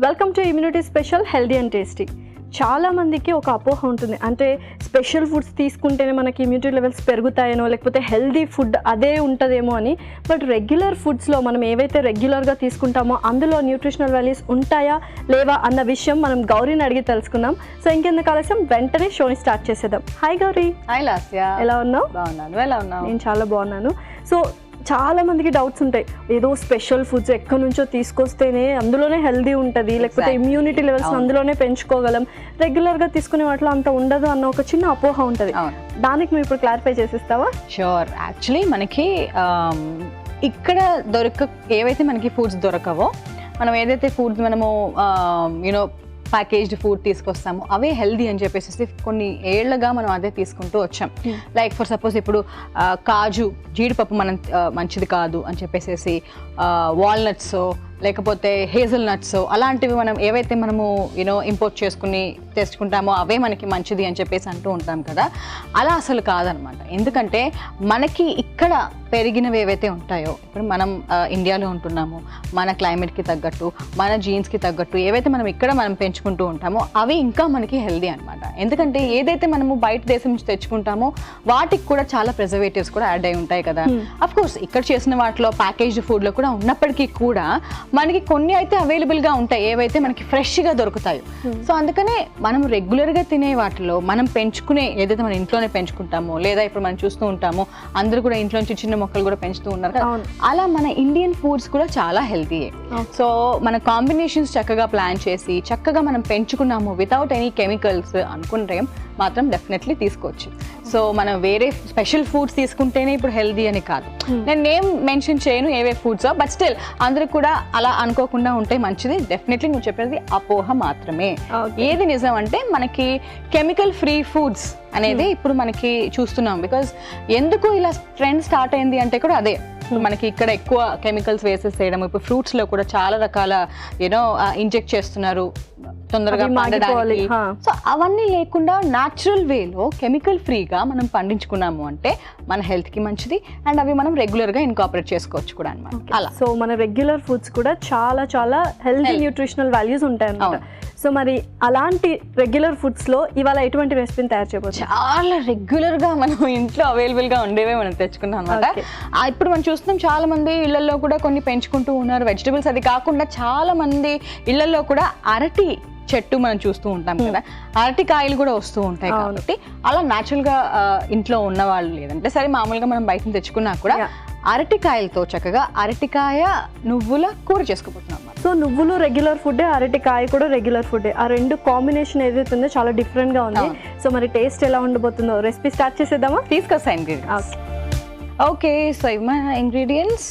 Welcome to immunity special healthy and tasty. చాలా మందికి ఒక అపోహ ఉంటుంది, అంటే స్పెషల్ ఫుడ్స్ తీసుకుంటేనే మనకి ఇమ్యూనిటీ లెవెల్స్ పెరుగుతాయనో లేకపోతే హెల్దీ ఫుడ్ అదే ఉంటుందేమో అని. బట్ రెగ్యులర్ ఫుడ్స్లో మనం ఏవైతే రెగ్యులర్గా తీసుకుంటామో అందులో న్యూట్రిషనల్ వాల్యూస్ ఉంటాయా లేవా అన్న విషయం మనం గౌరీని అడిగి తెలుసుకుందాం. సో ఇంకెందుకు ఆలస్యం, వెంటనే షోని స్టార్ట్ చేసేద్దాం. హాయ్ గౌరీ. హాయ్ లాస్య. ఎలా ఉన్నావు? బాగున్నాను. ఎలా ఉన్నావు? నేను చాలా బాగున్నాను. సో చాలా మందికి డౌట్స్ ఉంటాయి, ఏదో స్పెషల్ ఫుడ్స్ ఎక్కడి నుంచో తీసుకొస్తేనే అందులోనే హెల్దీ ఉంటుంది, లేకపోతే ఇమ్యూనిటీ లెవెల్స్ అందులోనే పెంచుకోగలం, రెగ్యులర్గా తీసుకునే వాటిలో అంత ఉండదు అన్న ఒక చిన్న అపోహ ఉంటుంది. దానికి నువ్వు ఇప్పుడు క్లారిఫై చేసిస్తావా? షూర్. యాక్చువల్లీ మనకి ఇక్కడ ఏవైతే మనకి ఫుడ్స్ దొరకవో, మనం ఏదైతే ఫుడ్స్ మనము యూనో ప్యాకేజ్డ్ ఫుడ్ తీసుకొస్తాము అవే హెల్దీ అని చెప్పేసి కొన్ని ఏళ్లగా మనం అదే తీసుకుంటూ వచ్చాం. లైక్ ఫర్ సపోజ్ ఇప్పుడు కాజు, జీడిపప్పు మనం మంచిది కాదు అని చెప్పేసి వాల్నట్స్ లేకపోతే హేజల్ నట్స్ అలాంటివి మనం ఏవైతే మనము ఇంపోర్ట్ చేసుకుని తెచ్చుకుంటామో అవే మనకి మంచిది అని చెప్పేసి అంటూ ఉంటాం కదా. అలా అసలు కాదనమాట. ఎందుకంటే మనకి ఇక్కడ పెరిగినవి ఏవైతే ఉంటాయో, ఇప్పుడు మనం ఇండియాలో ఉంటున్నాము, మన క్లైమేట్కి తగ్గట్టు మన జీన్స్కి తగ్గట్టు ఏవైతే మనం పెంచుకుంటూ ఉంటామో అవి ఇంకా మనకి హెల్దీ అనమాట. ఎందుకంటే ఏదైతే మనము బయట దేశం నుంచి తెచ్చుకుంటామో వాటికి కూడా చాలా ప్రిజర్వేటివ్స్ కూడా యాడ్ అయి ఉంటాయి కదా. అఫ్ కోర్స్ ఇక్కడ చేసిన వాటిలో ప్యాకేజ్డ్ ఫుడ్లో కూడా ఉన్నప్పటికీ కూడా మనకి కొన్ని అయితే అవైలబుల్గా ఉంటాయి ఏవైతే మనకి ఫ్రెష్గా దొరుకుతాయి. సో అందుకనే మనం రెగ్యులర్గా తినే వాటిలో మనం పెంచుకునే ఏదైతే మనం ఇంట్లోనే పెంచుకుంటామో, లేదా ఇప్పుడు మనం చూస్తూ ఉంటామో అందరూ కూడా ఇంట్లో నుంచి చిన్న మొక్కలు కూడా పెంచుతూ ఉన్నారు కదా, అలా మన ఇండియన్ ఫుడ్స్ కూడా చాలా హెల్తీయే. సో మన కాంబినేషన్స్ చక్కగా ప్లాన్ చేసి చక్కగా మనం పెంచుకున్నాము వితౌట్ ఎనీ కెమికల్స్ అనుకుంటే మాత్రం డెఫినెట్లీ తీసుకోవచ్చు. సో మనం వేరే స్పెషల్ ఫుడ్స్ తీసుకుంటేనే ఇప్పుడు హెల్దీ అని కాదు. నేను నేమ్ మెన్షన్ చేయను ఏవే ఫుడ్స్, బట్ స్టిల్ అందరూ కూడా అలా అనుకోకుండా ఉంటే మంచిది. డెఫినెట్లీ నువ్వు చెప్పేది అపోహ మాత్రమే. ఏది నిజం అంటే మనకి కెమికల్ ఫ్రీ ఫుడ్స్ అనేది ఇప్పుడు మనకి చూస్తున్నాం. బికాజ్ ఎందుకు ఇలా ట్రెండ్ స్టార్ట్ అయింది అంటే కూడా అదే, మనకి ఇక్కడ ఎక్కువ కెమికల్స్ వేసేసేయడం, ఇప్పుడు ఫ్రూట్స్ లో కూడా చాలా రకాల ఇంజెక్ట్ చేస్తున్నారు తొందరగా పండడానికి. సో అవన్నీ లేకుండా న్యాచురల్ వేలో కెమికల్ ఫ్రీగా మనం పండించుకున్నాము అంటే మన హెల్త్ కి మంచిది, అండ్ అవి మనం రెగ్యులర్ గా ఇన్కాపరేట్ చేసుకోవచ్చు కూడా అనమాట. అలా సో మన రెగ్యులర్ ఫుడ్స్ కూడా చాలా చాలా హెల్తీ న్యూట్రిషనల్ వాల్యూస్ ఉంటాయి అన్నమాట. సో మరి అలాంటి రెగ్యులర్ ఫుడ్స్ లో ఇవాళ ఎటువంటి రెసిపీని తయారు చేయవచ్చు? చాలా రెగ్యులర్ గా మనం ఇంట్లో అవైలబుల్ గా ఉండేవే మనం తెచ్చుకున్నాం అనమాట. ఇప్పుడు మనం చూస్తున్నాం చాలా మంది ఇళ్లలో కూడా కొన్ని పెంచుకుంటూ ఉన్నారు వెజిటబుల్స్. అది కాకుండా చాలా మంది ఇళ్లలో కూడా అరటి చెట్టు మనం చూస్తూ ఉంటాం కదా, అరటికాయలు కూడా వస్తూ ఉంటాయి. కాబట్టి అలా న్యాచురల్ గా ఇంట్లో ఉన్న వాళ్ళు, లేదంటే సరే మామూలుగా మనం బయట తెచ్చుకున్నా కూడా అరటికాయలతో చక్కగా అరటికాయ నువ్వుల కూర చేసుకోబోతున్నాం. సో నువ్వులు రెగ్యులర్ ఫుడ్, అరటికాయ కూడా రెగ్యులర్ ఫుడ్, ఆ రెండు కాంబినేషన్ ఏదైతే ఉందో చాలా డిఫరెంట్ గా ఉంది. సో మరి టేస్ట్ ఎలా ఉండబోతుందో రెసిపీ స్టార్ట్ చేసేద్దామా? తీసుకొస్తా ఇంగ్రీడియంట్స్. ఓకే, సో ఇవి మన ఇంగ్రీడియంట్స్.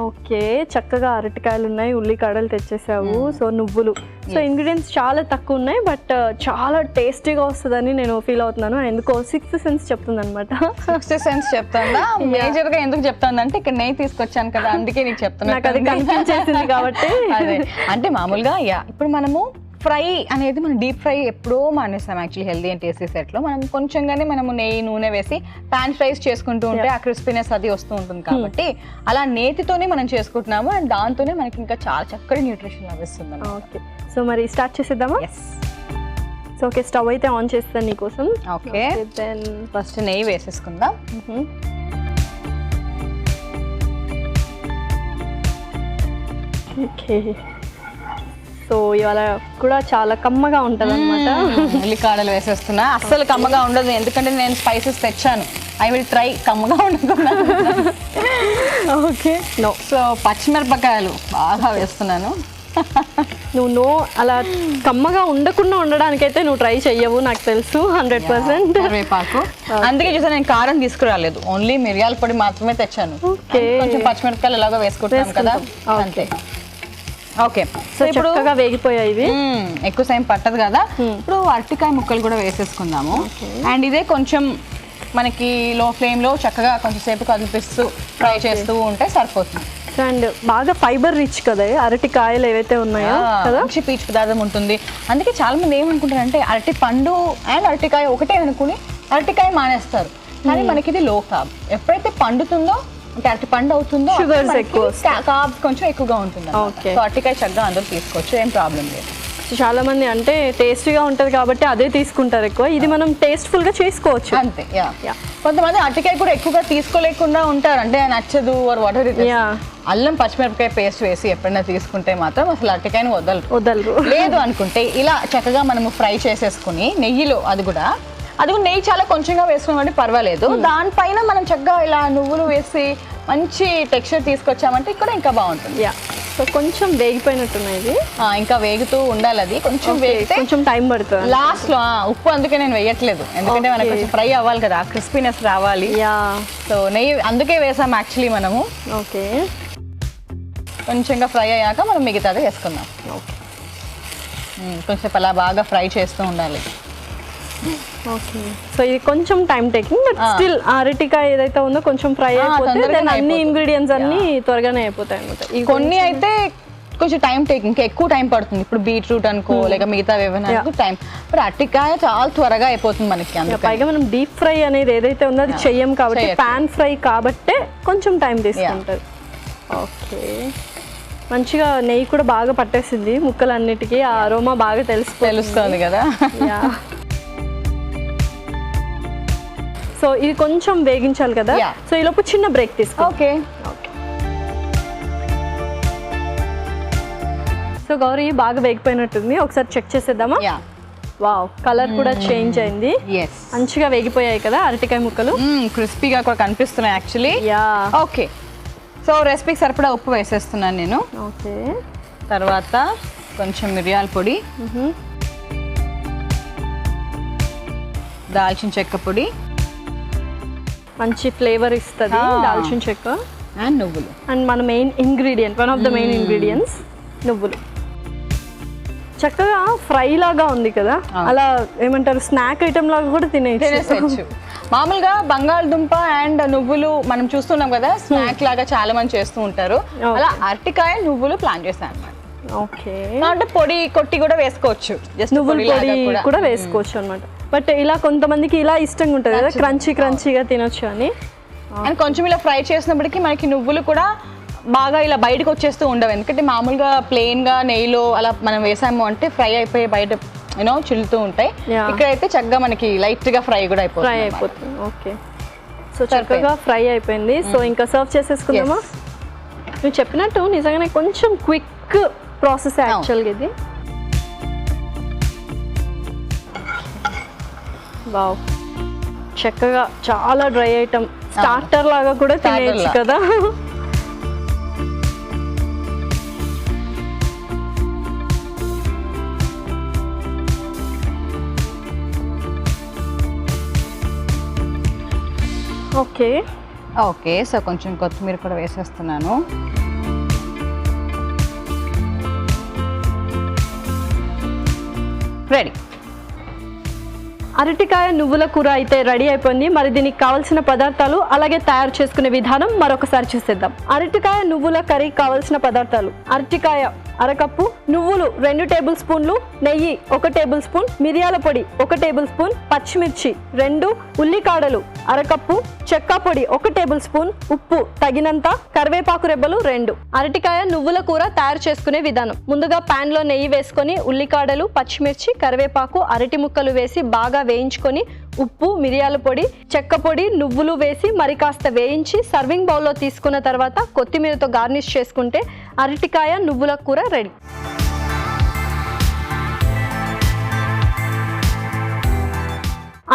ఓకే, చక్కగా అరటికాయలు ఉన్నాయి, ఉల్లికాడలు తెచ్చేసావు, సో నువ్వులు. సో ఇంగ్రీడియంట్స్ చాలా తక్కువ ఉన్నాయి, బట్ చాలా టేస్టీగా వస్తుందని నేను ఫీల్ అవుతున్నాను. ఎందుకో సిక్స్త్ సెన్స్ చెప్తుంది అనమాట. సిక్స్త్ సెన్స్ చెప్తుందా? మేజర్ గా ఎందుకు చెప్తాను అంటే ఇక్కడ నెయ్యి తీసుకొచ్చాను కదా, అందుకే నీకు చెప్తున్నా. నాకు అది కనిపించేసింది కాబట్టి. అదే అంటే మామూలుగా ఇప్పుడు మనము ఫ్రై అనేది మనం డీప్ ఫ్రై ఎప్పుడో మానేస్తాం. యాక్చువల్లీ హెల్దీ అండ్ టేస్టీ సెట్లో మనం కొంచెంగానే మనము నెయ్యి నూనె వేసి పాన్ ఫ్రైస్ చేసుకుంటూ ఉంటే ఆ క్రిస్పీనెస్ అది వస్తూ ఉంటుంది. కాబట్టి అలా నేతితోనే మనం చేసుకుంటున్నాము, అండ్ దాంతోనే మనకి ఇంకా చాలా చక్కటి న్యూట్రిషన్ లభిస్తుంది. ఓకే, సో మరి స్టార్ట్ చేసేద్దామా? సో ఓకే, స్టవ్ అయితే ఆన్ చేస్తాను నీకోసం. ఓకే, దెన్ ఫస్ట్ నెయ్యి వేసేసుకుందాం. ఓకే, సో ఇవాళ కూడా చాలా కమ్మగా ఉంటుంది అనమాట. ఉల్లికాడలు వేసేస్తున్నా. అస్సలు కమ్మగా ఉండదు, ఎందుకంటే నేను స్పైసెస్ తెచ్చాను. ఐ విల్ ట్రై కమ్మగా ఉండకుండా. Okay, no. సో పచ్చిమిరపకాయలు బాగా వేస్తున్నాను. నువ్వు అలా కమ్మగా ఉండకుండా ఉండడానికైతే నువ్వు ట్రై చెయ్యవు, నాకు తెలుసు 100%. కరివేపాకు, అందుకే చూసా నేను కారం తీసుకురాలేదు, ఓన్లీ మిరియాల పొడి మాత్రమే తెచ్చాను. కొంచెం పచ్చిమిరపకాయలు ఎలాగో వేసుకుంటాం కదా, అంతే. ఓకే, సో ఇప్పుడు వేగిపోయాయి ఇవి, ఎక్కువ టైం పట్టదు కదా. ఇప్పుడు అరటికాయ ముక్కలు కూడా వేసేసుకుందాము. అండ్ ఇదే కొంచెం మనకి లో ఫ్లేమ్ లో చక్కగా కొంచెం సేపు కదిలిపిస్తూ ఫ్రై చేస్తూ ఉంటే సరిపోతుంది. అండ్ బాగా ఫైబర్ రిచ్ కదా అరటికాయలు ఏవైతే ఉన్నాయో కదా, మంచి పీచు పదార్థం ఉంటుంది. అందుకే చాలా మంది ఏమనుకుంటారు అంటే అరటి పండు అండ్ అరటికాయ ఒకటే అనుకుని అరటికాయ మానేస్తారు. కానీ మనకి ఇది లో కార్బ్. ఎప్పుడైతే పండుతుందో అంటే అరటి పండు అవుతుందో షుగర్స్ ఎక్కువ, కార్బ్స్ కొంచెం ఎక్కువగా ఉంటుంది. సో అరటికాయ చక్కగా అందరూ తీసుకోవచ్చు, ఏం ప్రాబ్లం లేదు. సో చాలా మంది అంటే టేస్టీగా ఉంటుంది కాబట్టి అదే తీసుకుంటారు ఎక్కువ. ఇది మనం టేస్ట్ఫుల్గా చేసుకోవచ్చు అంతే. కొంతమంది అరటికాయ కూడా ఎక్కువగా తీసుకోలేకుండా ఉంటారు, అంటే నచ్చదు ఆర్ వాట్ ఎవర్. అల్లం పచ్చిమిరపకాయ పేస్ట్ వేసి ఎప్పుడైనా తీసుకుంటే మాత్రం అసలు అరటికాయని వదలరు. లేదు అనుకుంటే ఇలా చక్కగా మనము ఫ్రై చేసేసుకుని నెయ్యిలో, అది కూడా నెయ్యి చాలా కొంచెంగా వేసుకోమంటే పర్వాలేదు, దానిపైన మనం చక్కగా ఇలా నువ్వులు వేసి మంచి టెక్స్చర్ తీసుకొచ్చామంటే ఇక్కడ ఇంకా బాగుంటుంది. సో కొంచెం వేగిపోయినట్టున్నాయి ఇది, ఇంకా వేగుతూ ఉండాలి. అది కొంచెం వేగితే కొంచెం టైం పడుతుంది. లాస్ట్ లో ఉప్పు అందుకే నేను వేయట్లేదు, ఎందుకంటే మనకు కొంచెం ఫ్రై అవ్వాలి కదా, క్రిస్పీనెస్ రావాలి. సో నెయ్యి అందుకే వేసాం యాక్చువల్లీ మనము. ఓకే, కొంచెంగా ఫ్రై అయ్యాక మనం మిగతాది వేసుకుందాం. కొంచెం అలా బాగా ఫ్రై చేస్తూ ఉండాలి. ఓకే, సో ఇది కొంచెం టైం టేకింగ్, బట్ స్టిల్ అరటికాయ ఏదైతే ఉందో కొంచెం ఫ్రై అయిపోతే అన్ని ఇంగ్రీడియంట్స్ అన్ని త్వరగానే అయిపోతాయి అన్నమాట. కొన్ని అయితే కొంచెం టైం టేకింగ్, ఇంకా ఎక్కువ టైం పడుతుంది. ఇప్పుడు బీట్రూట్ అనుకో, లేక మిగతా ఏమైనా టైం, ఇప్పుడు అరటికాయ చాలా త్వరగా అయిపోతుంది మనకి. పైగా మనం డీప్ ఫ్రై అనేది ఏదైతే ఉందో అది చెయ్యం కాబట్టి, పాన్ ఫ్రై కాబట్టే కొంచెం టైం తీసుకుంటుంది. ఓకే, మంచిగా నెయ్యి కూడా బాగా పట్టేసింది ముక్కలన్నిటికీ, ఆ అరోమా బాగా తెలుస్తుంది కదా. సో ఇది కొంచెం వేగించాలి కదా, సో ఈ లోపు చిన్న బ్రేక్ తీసుకో. ఓకే, సో గౌరీ బాగా వేగిపోయినట్టుంది, ఒకసారి చెక్ చేసేద్దామా? వావ్, కలర్ కూడా చేంజ్ అయింది, మంచిగా వేగిపోయాయి కదా అరటికాయ ముక్కలు, క్రిస్పీగా కూడా కనిపిస్తున్నాయి యాక్చువల్లీ. ఓకే, సో రెసిపీకి సరిపడా ఉప్పు వేసేస్తున్నాను నేను. ఓకే, తర్వాత కొంచెం మిరియాల పొడి, దాల్చిన చెక్క పొడి, మంచి ఫ్లేవర్ ఇస్తుంది దాల్చిన చెక్క, అండ్ నువ్వులు, అండ్ మన main ingredient, one of the main ingredients నువ్వులు. చక్కగా ఫ్రై లాగా ఉంది కదా, అలా ఏమంటారు స్నాక్ ఐటమ్ లాగా కూడా తినేయచ్చు. మామూలుగా బంగాళదుంప అండ్ నువ్వులు మనం చూస్తున్నాం కదా, స్నాక్ లాగా చాలా మంది చేస్తూ ఉంటారు. అలా అరటికాయ నువ్వులు ప్లాన్ చేశాను అనమాట. ఓకే, అంటే పొడి కొట్టి కూడా వేసుకోవచ్చు, జస్ట్ నువ్వుల పొడి కూడా వేసుకోవచ్చు అనమాట. బట్ ఇలా కొంతమందికి ఇలా ఇష్టంగా ఉంటుంది కదా, క్రంచీగా తినొచ్చు అని. అండ్ కొంచెం ఇలా ఫ్రై చేసినప్పటికీ మనకి నువ్వులు కూడా బాగా ఇలా బయటకు వచ్చేస్తూ ఉండవు, ఎందుకంటే మామూలుగా ప్లెయిన్గా నెయ్యిలో అలా మనం వేసాము అంటే ఫ్రై అయిపోయి బయట చిల్లుతూ ఉంటాయి. ఇక్కడైతే చక్కగా మనకి లైట్గా ఫ్రై కూడా అయిపోతుంది. ఓకే, సో చక్కగా ఫ్రై అయిపోయింది. సో ఇంకా సర్వ్ చేసేసుకుందామా? నువ్వు చెప్పినట్టు నిజంగానే కొంచెం క్విక్ ప్రాసెస్ యాక్చువల్గా ఇది. వావ్, చక్కగా చాలా డ్రై ఐటమ్, స్టార్టర్ లాగా కూడా తినేయచ్చు కదా. ఓకే, ఓకే, సో కొంచెం కొత్తిమీర కూడా వేసేస్తున్నాను. రెడీ. అరటికాయ నువ్వుల కూర అయితే రెడీ అయిపోయింది. మరి దీనికి కావాల్సిన పదార్థాలు అలాగే తయారు చేసుకునే విధానం మరొకసారి చూసేద్దాం. అరటికాయ నువ్వుల కర్రీ కావాల్సిన పదార్థాలు: అరటికాయ 1 కప్పు, నువ్వులు 2 టేబుల్ స్పూన్లు, నెయ్యి 1 టేబుల్ స్పూన్, మిరియాల పొడి 1 టేబుల్ స్పూన్, పచ్చిమిర్చి 2, ఉల్లికాడలు 1 కప్పు, చెక్క పొడి 1 టేబుల్ స్పూన్, ఉప్పు తగినంత, కరివేపాకు రెబ్బలు 2. అరటికాయ నువ్వుల కూర తయారు చేసుకునే విధానం: ముందుగా పాన్ లో నెయ్యి వేసుకొని ఉల్లికాడలు, పచ్చిమిర్చి, కరివేపాకు, అరటి ముక్కలు వేసి బాగా వేయించుకొని ఉప్పు, మిరియాల పొడి, చెక్క పొడి, నువ్వులు వేసి మరి కాస్త వేయించి సర్వింగ్ బౌల్లో తీసుకున్న తర్వాత కొత్తిమీరతో గార్నిష్ చేసుకుంటే అరటికాయ నువ్వుల కూర రెడీ.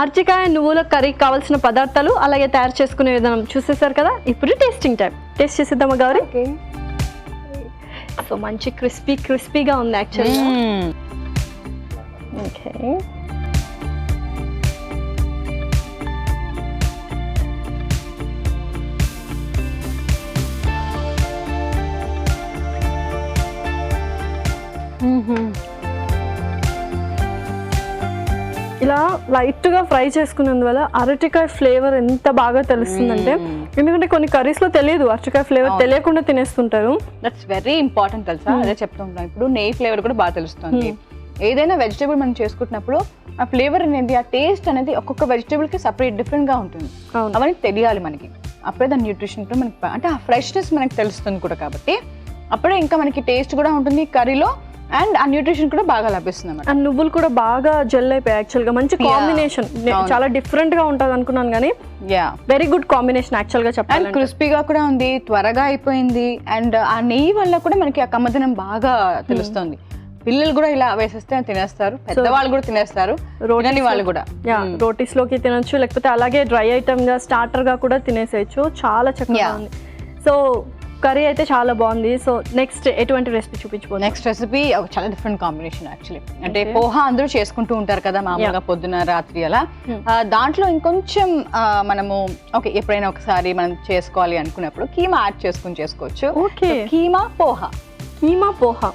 అరటికాయ నువ్వుల కర్రీకి కావాల్సిన పదార్థాలు అలాగే తయారు చేసుకునే విధానం చూసేసారు కదా. ఇప్పుడు టేస్టింగ్ టైం. టేస్ట్ చేసేద్దామా గౌరీ? సో మంచి క్రిస్పీగా ఉంది యాక్చువల్గా. ఓకే, ఇలా లైట్గా ఫ్రై చేసుకున్నందువల్ల అరటికాయ ఫ్లేవర్ ఎంత బాగా తెలుస్తుందంటే, ఎందుకంటే కొన్ని కర్రీస్లో తెలియదు, అరటికాయ ఫ్లేవర్ తెలియకుండా తినేస్తుంటారు. దట్స్ వెరీ ఇంపార్టెంట్ తెలుసా, అదే చెప్తుంటాం. ఇప్పుడు నెయ్యి ఫ్లేవర్ కూడా బాగా తెలుస్తుంది. ఏదైనా వెజిటేబుల్ మనం చేసుకుంటున్నప్పుడు ఆ ఫ్లేవర్ అనేది, ఆ టేస్ట్ అనేది ఒక్కొక్క వెజిటేబుల్కి సపరేట్ డిఫరెంట్గా ఉంటుంది. అవన్నీ తెలియాలి మనకి, అప్పుడే దాని న్యూట్రిషన్ కూడా మనకి, అంటే ఆ ఫ్రెష్నెస్ మనకి తెలుస్తుంది కూడా. కాబట్టి అప్పుడే ఇంకా మనకి టేస్ట్ కూడా ఉంటుంది కర్రీలో, అండ్ ఆ న్యూట్రిషన్ కూడా బాగా లభిస్తుంది అన్నమాట. అండ్ నువ్వులు కూడా బాగా జెల్ అయిపోయాయి యాక్చువల్గా, మంచి కాంబినేషన్. చాలా డిఫరెంట్ గా ఉంటుంది అనుకున్నాను కానీ వెరీ గుడ్ కాంబినేషన్ యాక్చువల్ గా చెప్పాలి. అండ్ క్రిస్పీగా కూడా ఉంది, త్వరగా అయిపోయింది. అండ్ ఆ నెయ్యి వల్ల కూడా మనకి ఆ కమ్మదనం బాగా తెలుస్తుంది. పిల్లలు కూడా ఇలా వేసేస్తే తినేస్తారు, పెద్దవాళ్ళు కూడా తినేస్తారు, తినని వాళ్ళు కూడా. రోటీస్ లోకి తినొచ్చు, లేకపోతే అలాగే డ్రై ఐటమ్ గా స్టార్టర్ గా కూడా తినేసేయచ్చు. చాలా చక్కగా ఉంది. సో కర్రీ అయితే చాలా బాగుంది. సో నెక్స్ట్ ఎటువంటి రెసిపీ చూపించుకో? నెక్స్ట్ రెసిపీ చాలా డిఫరెంట్ కాంబినేషన్ యాక్చువల్లీ. అంటే పోహా అందరూ చేసుకుంటూ ఉంటారు కదా మామూలుగా పొద్దున రాత్రి అలా. దాంట్లో ఇంకొంచెం మనము ఓకే ఎప్పుడైనా ఒకసారి మనం చేసుకోవాలి అనుకున్నప్పుడు కీమా యాడ్ చేసుకుని చేసుకోవచ్చు. ఓకే, కీమా పోహా. కీమా పోహా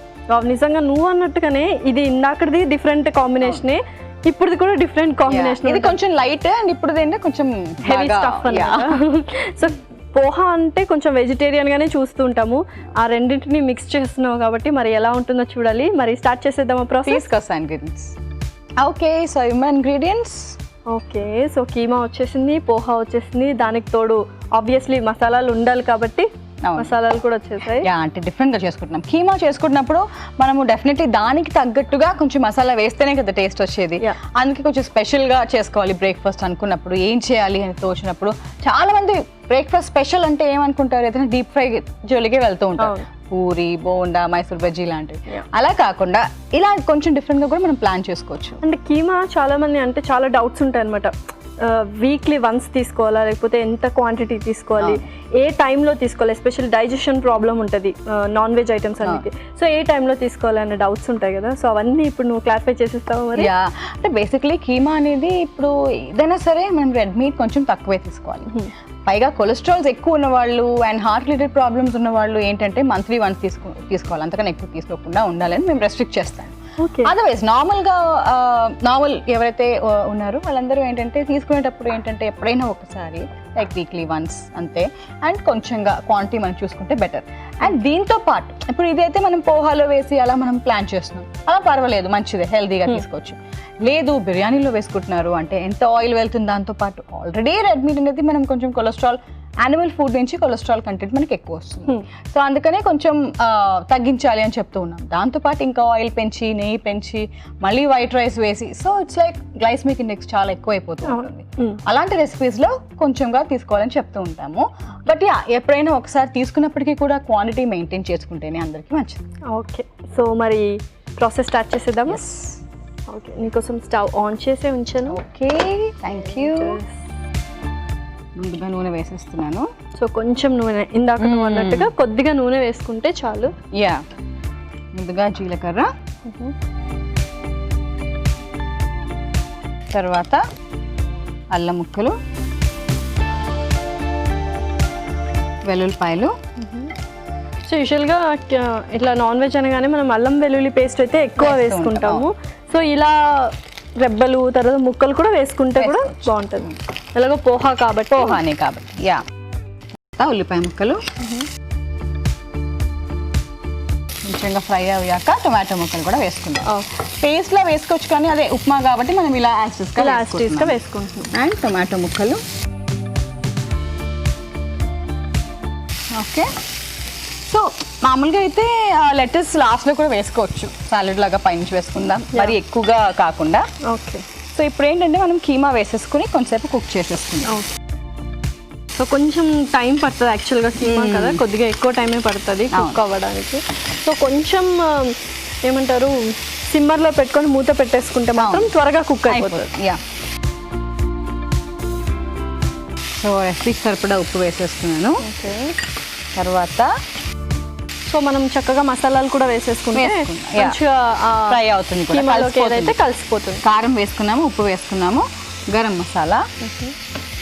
నిజంగా నువ్వు అన్నట్టుగానే ఇది ఇందాకది డిఫరెంట్ కాంబినేషనే, ఇప్పుడు కూడా డిఫరెంట్ కాంబినేషన్. ఇది కొంచెం లైట్ అండ్ ఇప్పుడు ఏంటంటే కొంచెం హెవీ స్టఫ్ అన్నమాట. సో పోహా అంటే కొంచెం వెజిటేరియన్ గానే చూస్తూ ఉంటాము, ఆ రెండింటిని మిక్స్ చేస్తున్నావు కాబట్టి మరి ఎలా ఉంటుందో చూడాలి. మరి స్టార్ట్ చేసేద్దామా process? Okay, so ingredients. Okay, so keema వచ్చేసింది, పోహా వచ్చేసింది, దానికి తోడు ఆబ్వియస్లీ మసాలాలు ఉండాలి కాబట్టి మసాలాలు కూడా వచ్చేసాయి. అంటే డిఫరెంట్ గా చేసుకుంటున్నాం. కీమా చేసుకుంటున్నప్పుడు మనము డెఫినెట్లీ దానికి తగ్గట్టుగా కొంచెం మసాలా వేస్తేనే కదా టేస్ట్ వచ్చేది. అందుకే కొంచెం స్పెషల్ గా చేసుకోవాలి. బ్రేక్ఫాస్ట్ అనుకున్నప్పుడు ఏం చేయాలి అని తోచినప్పుడు చాలా మంది బ్రేక్ఫాస్ట్ స్పెషల్ అంటే ఏమనుకుంటారు, ఏదైనా డీప్ ఫ్రై జోలికే వెళ్తూ ఉంటారు, పూరి, బోండా, మైసూర్ బజ్జీ లాంటివి. అలా కాకుండా ఇలా కొంచెం డిఫరెంట్ గా కూడా మనం ప్లాన్ చేసుకోవచ్చు. అంటే కీమా చాలా మంది అంటే చాలా డౌట్స్ ఉంటాయి అనమాట. వీక్లీ వన్స్ తీసుకోవాలా, లేకపోతే ఎంత క్వాంటిటీ తీసుకోవాలి, ఏ టైంలో తీసుకోవాలి, ఎస్పెషల్లీ డైజెషన్ ప్రాబ్లం ఉంటుంది నాన్ వెజ్ ఐటమ్స్ అన్నిటి. సో ఏ టైంలో తీసుకోవాలి అనే డౌట్స్ ఉంటాయి కదా, సో అవన్నీ ఇప్పుడు నువ్వు క్లారిఫై చేసేస్తావు మరి? అంటే బేసిక్లీ కీమా అనేది ఇప్పుడు ఏదైనా సరే మనం రెడ్ మీట్ కొంచెం తక్కువే తీసుకోవాలి. పైగా కొలెస్ట్రాల్స్ ఎక్కువ ఉన్న వాళ్ళు అండ్ హార్ట్ రిలేటెడ్ ప్రాబ్లమ్స్ ఉన్న వాళ్ళు ఏంటంటే మంత్లీ వన్స్ తీసుకోవాలి, అంతకన్నా ఎక్కువ తీసుకోకుండా ఉండాలని మేము రెస్ట్రిక్ట్ చేస్తాం. అదర్వైజ్ నార్మల్ ఎవరైతే ఉన్నారో వాళ్ళందరూ ఏంటంటే తీసుకునేటప్పుడు ఏంటంటే ఎప్పుడైనా ఒకసారి లైక్ వీక్లీ వన్స్ అంతే. అండ్ కొంచెంగా క్వాంటిటీ మనం చూసుకుంటే బెటర్. అండ్ దీంతో పాటు ఇప్పుడు ఇదైతే మనం పోహాలో వేసి అలా మనం ప్లాన్ చేస్తున్నాం, అలా పర్వాలేదు, మంచిదే, హెల్తీగా తీసుకోవచ్చు. లేదు బిర్యానీలో వేసుకుంటున్నారు అంటే ఎంత ఆయిల్ వెళ్తుంది, దాంతో పాటు ఆల్రెడీ రెడ్ మీట్ అనేది మనం కొంచెం కొలెస్ట్రాల్, యానిమల్ ఫుడ్ నుంచి కొలెస్ట్రాల్ కంటెంట్ మనకి ఎక్కువ వస్తుంది. సో అందుకనే కొంచెం తగ్గించాలి అని చెప్తూ ఉన్నాం. దాంతోపాటు ఇంకా ఆయిల్ పెంచి, నెయ్యి పెంచి, మళ్ళీ వైట్ రైస్ వేసి, so it's like glycemic index చాలా ఎక్కువ అయిపోతూ ఉంటుంది. అలాంటి రెసిపీస్లో కొంచెంగా తీసుకోవాలని చెప్తూ ఉంటాము. బట్ ఎప్పుడైనా ఒకసారి తీసుకున్నప్పటికీ కూడా క్వాంటిటీ మెయింటైన్ చేసుకుంటేనే అందరికీ మంచిది. ఓకే, సో మరి ప్రాసెస్ స్టార్ట్ చేసేద్దాము. ఓకే, నీకోసం స్టవ్ ఆన్ చేసే ఉంచాను. Okay, thank you. ముందుగా నూనె వేసేస్తున్నాను. సో కొంచెం నూనె, ఇందాక నువ్వు అన్నట్టుగా కొద్దిగా నూనె వేసుకుంటే చాలు. ముందుగా జీలకర్ర, తర్వాత అల్లం ముక్కలు, వెల్లుల్లిపాయలు. సో యూజువల్గా ఇట్లా నాన్ వెజ్ అనగానే మనం అల్లం వెల్లుల్లి పేస్ట్ అయితే ఎక్కువ వేసుకుంటాము. సో ఇలా రెబ్బలు, తర్వాత ముక్కలు కూడా వేసుకుంటే కూడా బాగుంటుంది. ఎలాగో పోహానే కాబట్టి ఉల్లిపాయ ముక్కలు కొంచెంగా ఫ్రై అయ్యాక టొమాటో ముక్కలు కూడా వేసుకుంటాం. పేస్ట్లో వేసుకోవచ్చు కానీ అదే ఉప్మా కాబట్టి మనం ఇలా యాస్టిస్గా వేసుకుంటున్నాం. అండ్ టొమాటో ముక్కలు. ఓకే, సో మామూలుగా అయితే లెటర్స్ లాస్ట్లో కూడా వేసుకోవచ్చు, సాలెడ్ లాగా పైనుంచి వేసుకుందాం, మరి ఎక్కువగా కాకుండా. ఓకే, సో ఇప్పుడు ఏంటంటే మనం కీమా వేసేసుకుని కొంచెంసేపు కుక్ చేసేసుకుందాం. సో కొంచెం టైం పడుతుంది యాక్చువల్గా, కీమా కదా కొద్దిగా ఎక్కువ టైమే పడుతుంది కుక్ అవ్వడానికి. సో కొంచెం ఏమంటారు, సిమ్మర్లో పెట్టుకొని మూత పెట్టేసుకుంటే మాత్రం త్వరగా కుక్ అయిపోతుంది. సో రెసిపీకి సరిపడా ఉప్పు వేసేస్తున్నాను. ఓకే, తర్వాత సో మనం చక్కగా మసాలాలు కూడా వేసేసుకుంటే మంచిగా ఫ్రై అవుతుంది, ఏదైతే కలిసిపోతుంది. కారం వేసుకున్నాము, ఉప్పు వేసుకున్నాము, గరం మసాలా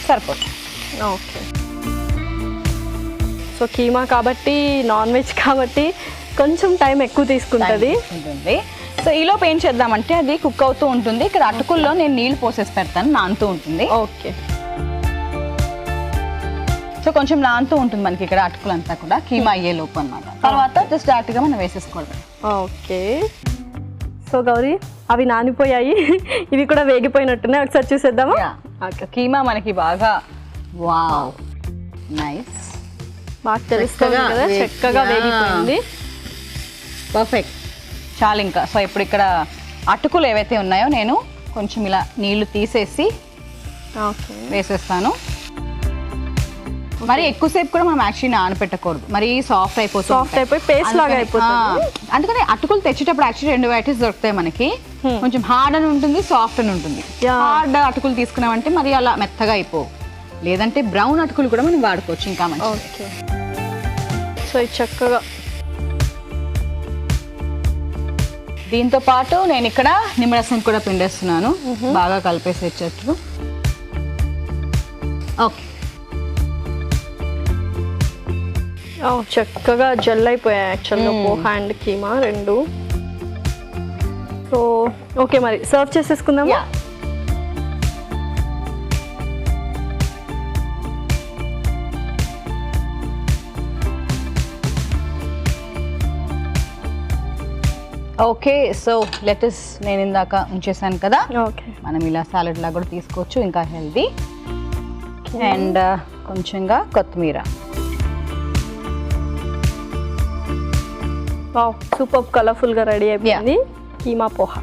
సరిపోతుంది. ఓకే, సో కీమా కాబట్టి, నాన్ వెజ్ కాబట్టి కొంచెం టైం ఎక్కువ తీసుకుంటుంది. సో ఈలోపు ఏం చేద్దామంటే అది కుక్ అవుతూ ఉంటుంది. ఇక్కడ అటుకుల్లో నేను నీళ్ళు పోసేసి పెడతాను, నానుతూ ఉంటుంది. ఓకే, సో కొంచెం నానుతూ ఉంటుంది మనకి ఇక్కడ అటుకులంతా కూడా కీమా అయ్యే లోపు అన్నమాట. తర్వాత జస్ట్ డైరెక్ట్గా మనం వేసేసుకోవడం. ఓకే, సో గౌరీ అవి నానిపోయాయి, ఇవి కూడా వేగిపోయినట్టున్నాయి, ఒకసారి చూసేద్దామా? కీమా మనకి బాగా వావ్ నైస్ బాగా తెలుస్తుంది కదా, చక్కగా వేగిపోయింది. పర్ఫెక్ట్. చాలు ఇంకా. సో ఇప్పుడు ఇక్కడ అటుకులు ఏవైతే ఉన్నాయో నేను కొంచెం ఇలా నీళ్లు తీసేసి వేసేస్తాను. మరి ఎక్కువసేపు కూడా మనం యాక్చువల్లీ నానపెట్టకూడదు, మరి సాఫ్ట్ అయిపోయి పేస్ట్ లాగా అయిపోతుంది. అందుకని అటుకులు తెచ్చేటప్పుడు యాక్చువల్లీ 2 వెరైటీస్ దొరుకుతాయి మనకి. కొంచెం హార్డ్ అని ఉంటుంది, సాఫ్ట్ అని ఉంటుంది. హార్డ్ అటుకులు తీసుకున్నామంటే మరి అలా మెత్తగా అయిపోవు. లేదంటే బ్రౌన్ అటుకులు కూడా మనం వాడుకోవచ్చు, ఇంకా మంచిది. సో ఇది చక్కగా దీంతో పాటు నేను ఇక్కడ నిమ్మరసం కూడా పిండేస్తున్నాను, బాగా కలిపేసేటట్టు. ఓకే, చక్కగా జెల్ అయిపోయాయి యాక్చువల్గా పోహా అండ్ కీమా రెండు. సో ఓకే, మరి సర్వ్ చేసేసుకుందామా? ఓకే, సో లెటస్ నేను ఇందాక ఉంచేసాను కదా, ఓకే, మనం ఇలా సాలెడ్ లాగా కూడా తీసుకోవచ్చు, ఇంకా హెల్దీ. అండ్ కొంచెంగా కొత్తిమీర. సూపర్ కలర్ఫుల్గా రెడీ అయిపోయింది కీమా పోహా.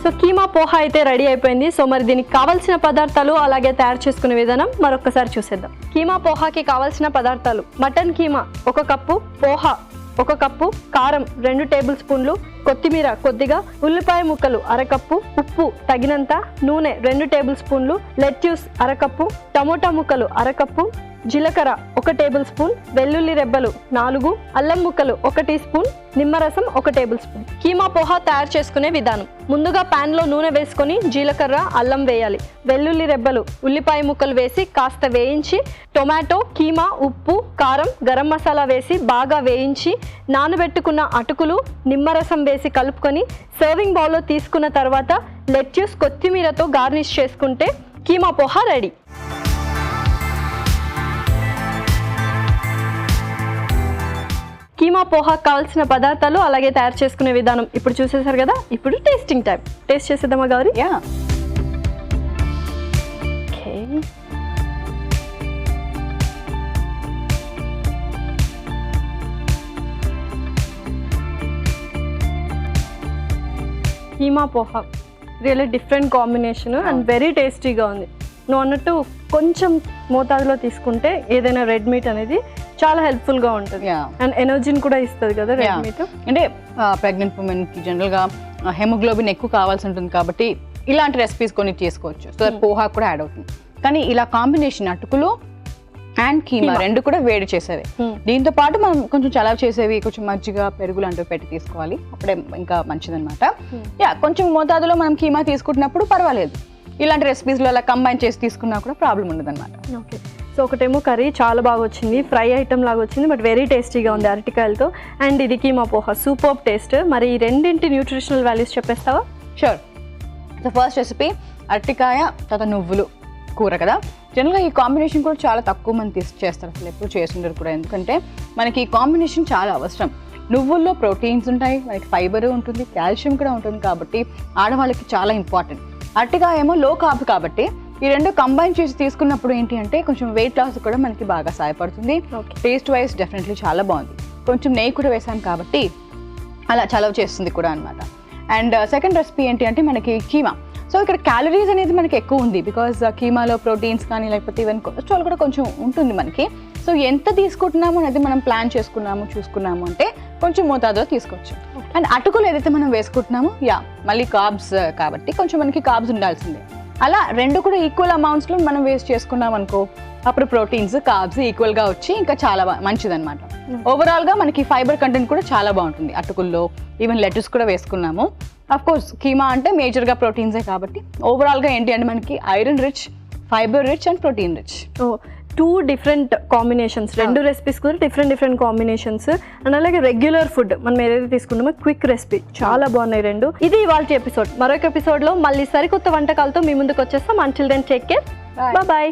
సో కీమా పోహా అయితే రెడీ అయిపోయింది. సో మరి దీనికి కావాల్సిన పదార్థాలు అలాగే తయారు చేసుకునే విధానం మరొకసారి చూసేద్దాం. కీమా పోహాకి కావాల్సిన పదార్థాలు: mutton keema 1 cup, poha 1 cup, కారం 2 టేబుల్ స్పూన్లు, కొత్తిమీర కొద్దిగా, ఉల్లిపాయ ముక్కలు 1/2 కప్పు, ఉప్పు తగినంత, నూనె 2 టేబుల్ స్పూన్లు, లెట్యూస్ 1/2 కప్పు, టమోటా ముక్కలు 1/2 కప్పు, జీలకర్ర 1 టేబుల్ స్పూన్, వెల్లుల్లి రెబ్బలు 4, అల్లం ముక్కలు 1 టీ స్పూన్, నిమ్మరసం 1 టేబుల్ స్పూన్. కీమా పోహా తయారు చేసుకునే విధానం: ముందుగా పాన్ లో నూనె వేసుకొని జీలకర్ర, అల్లం వేయాలి. వెల్లుల్లి రెబ్బలు, ఉల్లిపాయ ముక్కలు వేసి కాస్త వేయించి టొమాటో, కీమా, ఉప్పు, కారం, గరం మసాలా వేసి బాగా వేయించి నానబెట్టుకున్న అటుకులు, నిమ్మరసం వేసి కలుపుకొని సర్వింగ్ బౌల్లో తీసుకున్న తర్వాత లెట్యూస్, కొత్తిమీరతో గార్నిష్ చేసుకుంటే కీమా పోహా రెడీ. కీమా పోహా కావాల్సిన పదార్థాలు అలాగే తయారు చేసుకునే విధానం ఇప్పుడు చూసేసారు కదా. ఇప్పుడు టేస్టింగ్ టైం. టేస్ట్ చేసేద్దామా Gauri? Okay, keema poha really different combination and very టేస్టీగా ఉంది. నువ్వు అన్నట్టు కొంచెం మోతాదులో తీసుకుంటే ఏదైనా రెడ్ మీట్ అనేది చాలా హెల్ప్ఫుల్గా ఉంటుంది అండ్ ఎనర్జీని కూడా ఇస్తుంది కదా రెడ్ మీట్. అంటే ప్రెగ్నెంట్ ఉమెన్కి జనరల్గా హెమోగ్లోబిన్ ఎక్కువ కావాల్సి ఉంటుంది కాబట్టి ఇలాంటి రెసిపీస్ కొన్ని చేసుకోవచ్చు. సో పోహా కూడా యాడ్ అవుతుంది. కానీ ఇలా కాంబినేషన్ అటుకులు అండ్ కీమా రెండు కూడా వేడి చేసేవి. దీంతో పాటు మనం కొంచెం చలవ చేసేవి, కొంచెం మజ్జిగ, పెరుగు లాంటివి పెట్టి తీసుకోవాలి, అప్పుడే ఇంకా మంచిదన్నమాట. కొంచెం మోతాదులో మనం కీమా తీసుకుంటున్నప్పుడు పర్వాలేదు. ఇలాంటి రెసిపీస్లో అలా కంబైన్ చేసి తీసుకున్నా కూడా ప్రాబ్లం ఉండదు అనమాట. ఓకే, సో ఒకటేమో కర్రీ చాలా బాగా వచ్చింది, ఫ్రై ఐటమ్ లాగా వచ్చింది, బట్ వెరీ టేస్టీగా ఉంది అరటికాయలతో. అండ్ ఇది కీమా పోహా సూపర్ టేస్ట్. మరి ఈ రెండింటి న్యూట్రిషనల్ వాల్యూస్ చెప్పేస్తావా? షూర్. సో ఫస్ట్ రెసిపీ అరటికాయ తర్వాత నువ్వులు కూర కదా. జనరల్గా ఈ కాంబినేషన్ కూడా చాలా తక్కువ మంది చేస్తారు, అసలు ఎప్పుడు చేస్తుంటారు కూడా. ఎందుకంటే మనకి ఈ కాంబినేషన్ చాలా అవసరం. నువ్వుల్లో ప్రోటీన్స్ ఉంటాయి, మనకి ఫైబర్ ఉంటుంది, కాల్షియం కూడా ఉంటుంది, కాబట్టి ఆడవాళ్ళకి చాలా ఇంపార్టెంట్. అరటికాయ ఏమో లో కార్బ్ కాబట్టి ఈ రెండు కంబైన్ చేసి తీసుకున్నప్పుడు ఏంటి అంటే కొంచెం వెయిట్ లాస్ కూడా మనకి బాగా సహాయపడుతుంది. టేస్ట్ వైజ్ డెఫినెట్లీ చాలా బాగుంది. కొంచెం నెయ్యి కూడా వేసాం కాబట్టి అలా చలవ చేస్తుంది కూడా అనమాట. అండ్ సెకండ్ రెసిపీ ఏంటి అంటే మనకి కీమా. సో ఇక్కడ క్యాలరీస్ అనేది మనకి ఎక్కువ ఉంది, బికాజ్ కీమాలో ప్రోటీన్స్ కానీ లేకపోతే ఈవెన్ కొలెస్ట్రాల్ కూడా కొంచెం ఉంటుంది మనకి. సో ఎంత తీసుకుంటున్నాము అనేది మనం ప్లాన్ చేసుకున్నాము, చూసుకున్నాము అంటే కొంచెం మోతాదులో తీసుకోవచ్చు. అండ్ అటుకులు ఏదైతే మనం వేసుకుంటున్నామో మళ్ళీ కార్బ్స్ కాబట్టి కొంచెం మనకి కార్బ్స్ ఉండాల్సిందే. అలా రెండు కూడా ఈక్వల్ అమౌంట్స్లో మనం వేస్ట్ చేసుకున్నాం అనుకో, అప్పుడు ప్రోటీన్స్, కార్బ్స్ ఈక్వల్గా వచ్చి ఇంకా చాలా మంచిదన్నమాట. ఓవరాల్గా మనకి ఫైబర్ కంటెంట్ కూడా చాలా బాగుంటుంది అటుకుల్లో. ఈవెన్ లెటర్స్ కూడా వేసుకున్నాము. అఫ్ కోర్స్ కీమా అంటే మేజర్గా ప్రోటీన్సే కాబట్టి ఓవరాల్గా ఏంటి అంటే మనకి iron rich, fibre rich and protein rich. 2 different combinations, 2 recipes కూడా డిఫరెంట్ కాంబినేషన్స్. అండ్ అలాగే రెగ్యులర్ ఫుడ్ మనం ఏదైతే తీసుకుంటామో క్విక్ రెసిపీ చాలా బాగున్నాయి రెండు. ఇది ఇవాల్టి ఎపిసోడ్. మరొక ఎపిసోడ్లో మళ్ళీ సరికొత్త వంటకాలతో మీ ముందుకు వచ్చేస్తాం. Until then take care, bye.